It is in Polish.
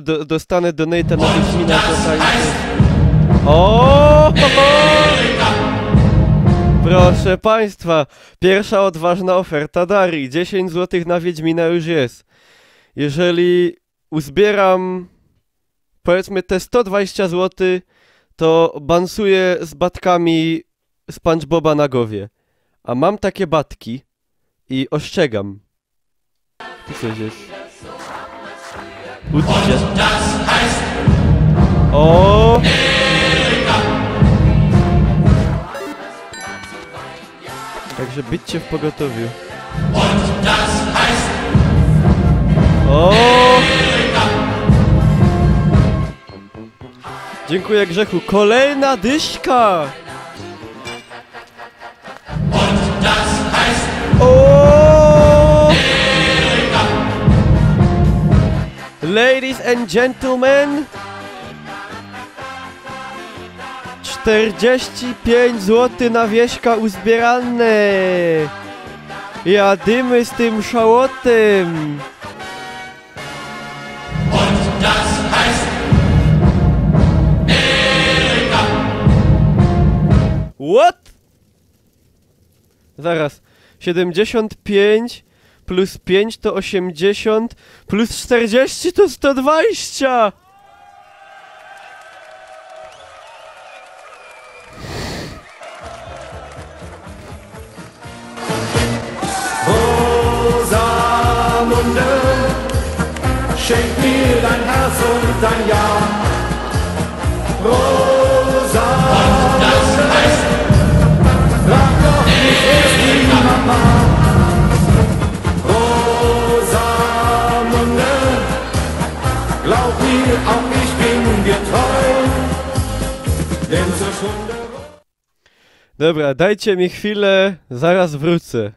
dostanę donate'a na Wiedźmina, to tańczy. O! Proszę państwa, pierwsza odważna oferta Darii. 10 zł na Wiedźmina już jest. Jeżeli uzbieram, powiedzmy, te 120 zł, to bansuję z batkami SpongeBoba na głowie. A mam takie batki i ostrzegam. Tu coś jest. Uczcie. O! Także byćcie w pogotowiu. O! Dziękuję, Grzechu. Kolejna dyszka! O! Ladies and gentlemen, 45 zł na Wieśka uzbierane. Jadymy z tym szałotem. What? Zaraz. 75 plus 5 to 80 plus 40 to 120. Rosamunde, schenk mir dein Herz und dein Ja. Rosamunde, frag doch nicht erst die Mama. Rosamunde, glaub mir, auch ich bin dir treu, denn zur Stunde... Dobra, dajcie mi chwilę, zaraz wrócę.